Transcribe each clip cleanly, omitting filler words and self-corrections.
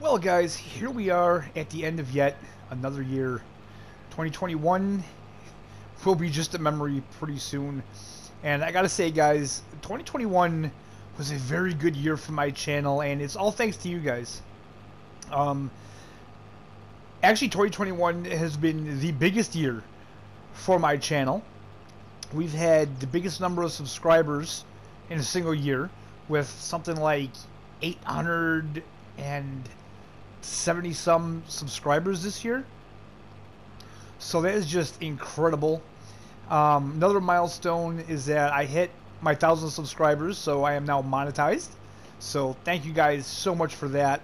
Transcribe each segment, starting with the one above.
Well, guys, here we are at the end of yet another year. 2021 will be just a memory pretty soon. And I gotta say, guys, 2021 was a very good year for my channel, and it's all thanks to you guys. Um, Actually, 2021 has been the biggest year for my channel. We've had the biggest number of subscribers in a single year, with something like 870 some subscribers this year. So that is just incredible. Another milestone is that I hit my 1,000 subscribers, so I am now monetized. So thank you guys so much for that.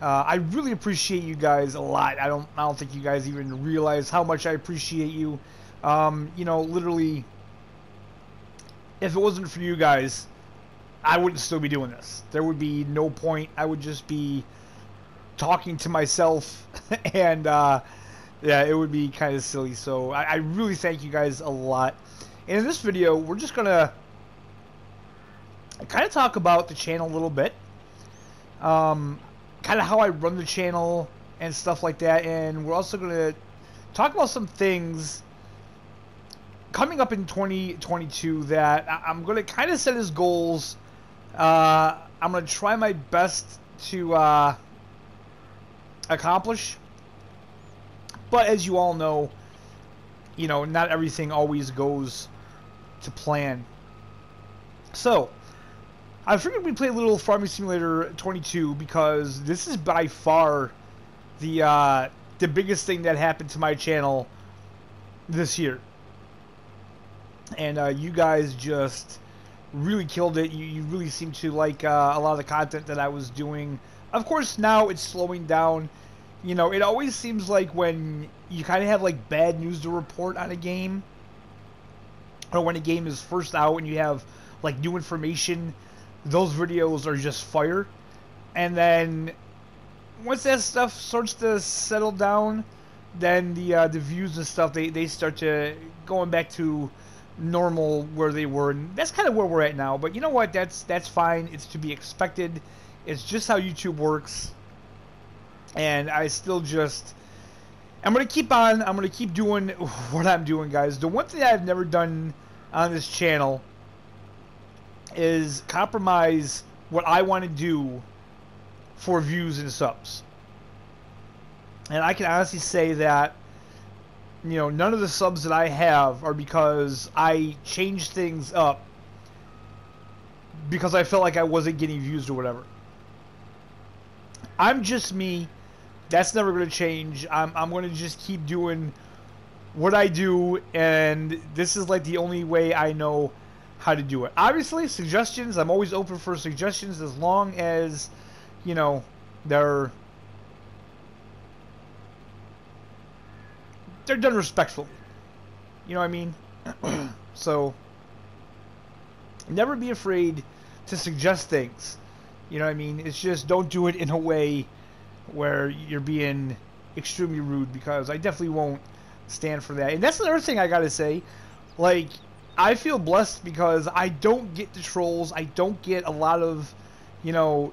I really appreciate you guys a lot. I don't think you guys even realize how much I appreciate you. You know, literally, if it wasn't for you guys, I wouldn't still be doing this. There would be no point. I would just be talking to myself, and yeah, it would be kind of silly. So I really thank you guys a lot. And in this video, we're just gonna kind of talk about the channel a little bit, kind of how I run the channel and stuff like that. And we're also gonna talk about some things coming up in 2022 that I'm gonna kind of set as goals. I'm gonna try my best to accomplish. But as you all know, not everything always goes to plan. So, I figured we'd play a little Farming Simulator 22 because this is by far the biggest thing that happened to my channel this year. And you guys just really killed it. You really seem to like a lot of the content that I was doing. Of course, now it's slowing down. It always seems like when you kind of have like bad news to report on a game, or when a game is first out and you have like new information, those videos are just fire. And then once that stuff starts to settle down, then the views and stuff, they start to going back to normal where they were, and that's kind of where we're at now. But you know what, that's fine. It's to be expected. It's just how YouTube works. And I still just I'm gonna keep doing what I'm doing, guys. The one thing I've never done on this channel is compromise what I want to do for views and subs. And I can honestly say that none of the subs that I have are because I changed things up because I felt like I wasn't getting views or whatever. I'm just me. That's never going to change. I'm going to just keep doing what I do, and this is like the only way I know how to do it. Obviously, suggestions, I'm always open for suggestions as long as, they're done respectfully. You know what I mean? So, never be afraid to suggest things. You know what I mean? It's just don't do it in a way where you're being extremely rude, because I definitely won't stand for that. And that's another thing I gotta say. Like, I feel blessed because I don't get the trolls. I don't get a lot of, the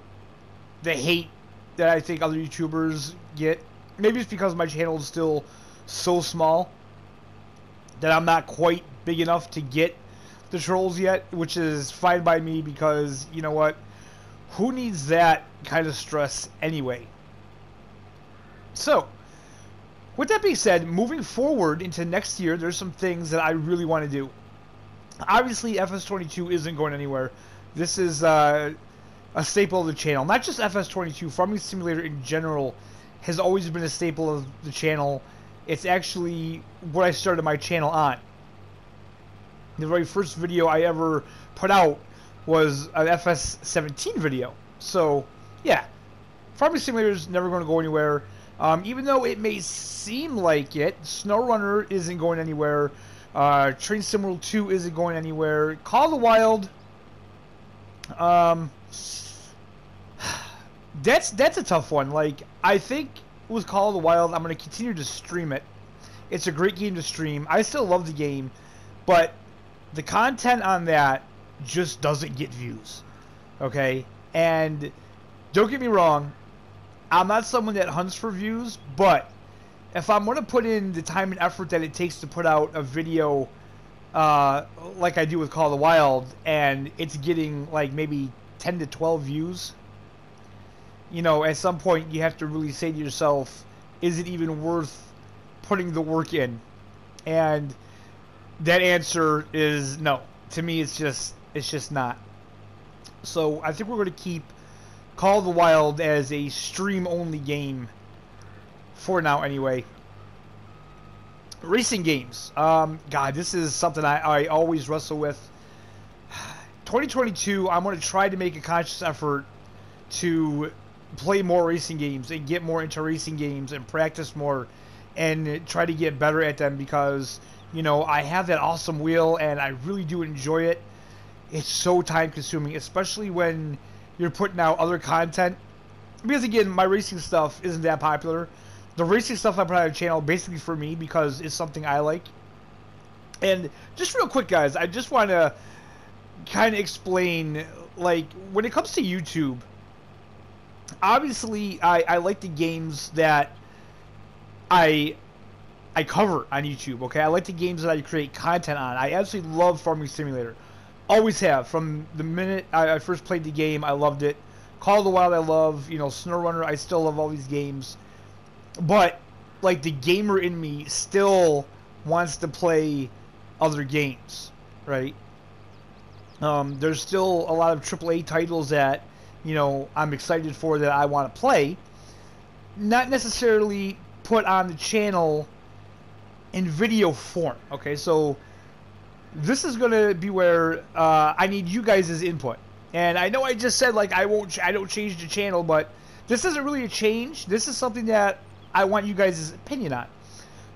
hate that I think other YouTubers get. Maybe it's because my channel is still so small that I'm not quite big enough to get the trolls yet, which is fine by me, because you know what? Who needs that kind of stress anyway? So, with that being said, moving forward into next year, there's some things that I really want to do. Obviously, FS22 isn't going anywhere. This is a staple of the channel. Not just FS22, Farming Simulator in general has always been a staple of the channel. It's actually what I started my channel on. The very first video I ever put out was an FS17 video. So, yeah, Farming Simulator is never going to go anywhere. Even though it may seem like it, SnowRunner isn't going anywhere. Train Sim World 2 isn't going anywhere. Call of the Wild, that's a tough one. Like, I think with Call of the Wild, I'm going to continue to stream it. It's a great game to stream. I still love the game, but the content on that just doesn't get views. Okay? And don't get me wrong, I'm not someone that hunts for views, but if I'm going to put in the time and effort that it takes to put out a video like I do with Call of the Wild, and it's getting like maybe 10 to 12 views, you know, at some point you have to really say to yourself, is it even worth putting the work in? And that answer is no. To me, it's just not. So I think we're going to keep Call of the Wild as a stream-only game for now, anyway. Racing games. God, this is something I always wrestle with. 2022, I'm going to try to make a conscious effort to play more racing games and get more into racing games and practice more and try to get better at them, because, you know, I have that awesome wheel and I really do enjoy it. It's so time consuming, especially when you're putting out other content. Because again, my racing stuff isn't that popular. The racing stuff I put on the channel basically for me because it's something I like. And just real quick, guys, I just want to kind of explain, like, when it comes to YouTube, obviously I like the games that I cover on YouTube, okay? I like the games that I create content on. I absolutely love Farming Simulator. Always have. From the minute I first played the game, I loved it. Call of the Wild I love. You know, SnowRunner, I still love all these games. But, like, the gamer in me still wants to play other games, right? There's still a lot of AAA titles that, you know, I'm excited for, that I want to play. Not necessarily put on the channel in video form, okay? So this is going to be where I need you guys' input. And I know I just said, like, I don't change the channel, but this isn't really a change. This is something that I want you guys' opinion on.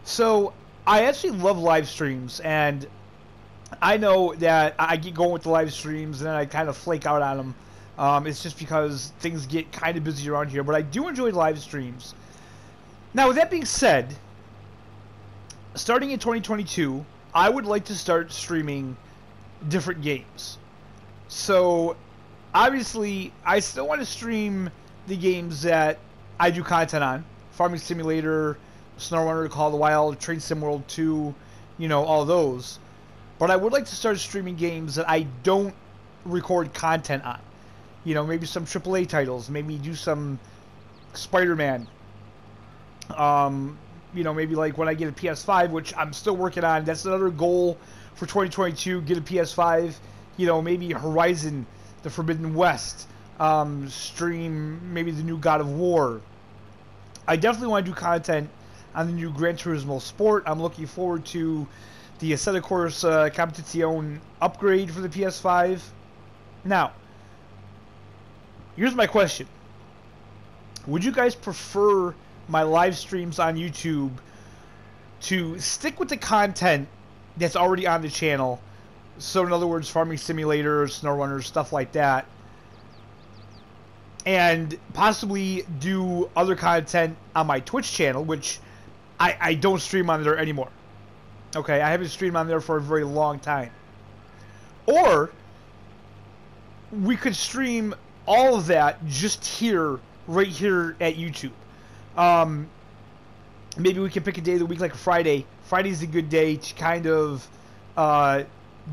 So I actually love live streams, and I know that I get going with the live streams and then I kind of flake out on them. It's just because things get kind of busy around here, but I do enjoy live streams. Now, with that being said, starting in 2022, I would like to start streaming different games. So, obviously, I still want to stream the games that I do content on. Farming Simulator, SnowRunner, Call of the Wild, Train Sim World 2, you know, all those. But I would like to start streaming games that I don't record content on. You know, maybe some AAA titles, maybe do some Spider-Man. You know, maybe like when I get a PS5, which I'm still working on. That's another goal for 2022, get a PS5. You know, maybe Horizon, the Forbidden West, stream maybe the new God of War. I definitely want to do content on the new Gran Turismo Sport. I'm looking forward to the Assetto Corsa Competizione upgrade for the PS5. Now, here's my question. Would you guys prefer my live streams on YouTube to stick with the content that's already on the channel? So in other words, Farming Simulator, SnowRunner, stuff like that, and possibly do other content on my Twitch channel, which I don't stream on there anymore. Okay, I haven't streamed on there for a very long time. Or we could stream all of that just here, right here at YouTube. Maybe we can pick a day of the week, like a Friday. Friday's a good day to kind of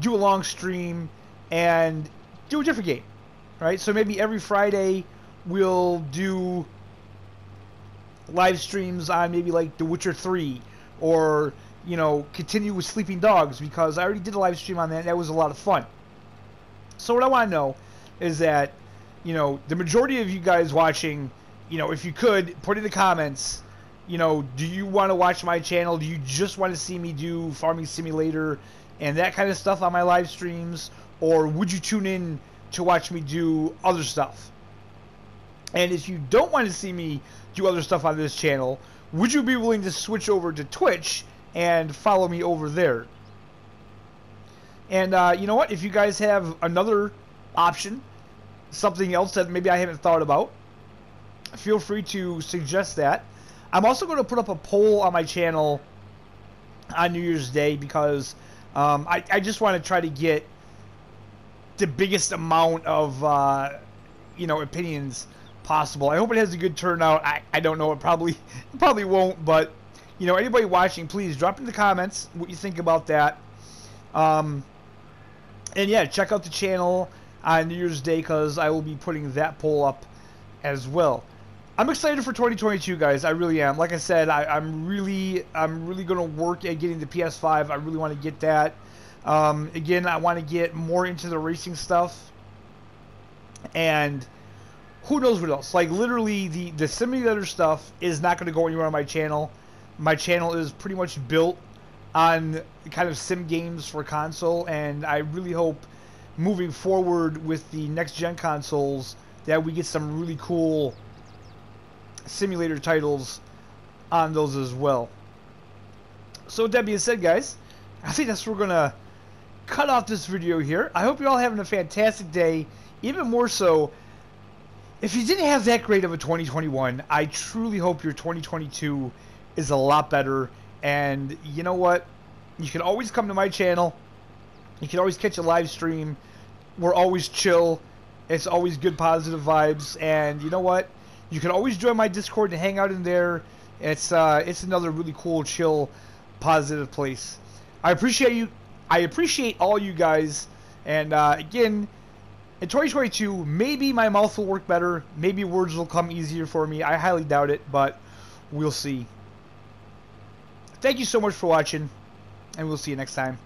do a long stream and do a different game, right? So maybe every Friday we'll do live streams on maybe like The Witcher 3, or, you know, continue with Sleeping Dogs, because I already did a live stream on that. That was a lot of fun. So what I want to know is that, you know, the majority of you guys watching, you know, if you could, put in the comments, you know, do you want to watch my channel? Do you just want to see me do Farming Simulator and that kind of stuff on my live streams? Or would you tune in to watch me do other stuff? And if you don't want to see me do other stuff on this channel, would you be willing to switch over to Twitch and follow me over there? And you know what? If you guys have another option, something else that maybe I haven't thought about, feel free to suggest that. I'm also going to put up a poll on my channel on New Year's Day, because I just want to try to get the biggest amount of you know, opinions possible. I hope it has a good turnout. I don't know. It probably won't. But you know, anybody watching, please drop in the comments what you think about that. And yeah, check out the channel on New Year's Day because I will be putting that poll up as well. I'm excited for 2022, guys. I really am. Like I said, I'm really gonna work at getting the PS5. I really want to get that. Again, I want to get more into the racing stuff, and who knows what else. Like literally, the simulator stuff is not going to go anywhere on my channel. My channel is pretty much built on kind of sim games for console, and I really hope moving forward with the next gen consoles that we get some really cool simulator titles on those as well. So with that being said, guys, I think that's where we're gonna cut off this video here. I hope you're all having a fantastic day. Even more so, if you didn't have that great of a 2021, I truly hope your 2022 is a lot better. And you know what? You can always come to my channel. You can always catch a live stream. We're always chill. It's always good positive vibes. And you know what? You can always join my Discord and hang out in there. It's another really cool, chill, positive place. I appreciate you. I appreciate all you guys. And again, in 2022, maybe my mouth will work better. Maybe words will come easier for me. I highly doubt it, but we'll see. Thank you so much for watching, and we'll see you next time.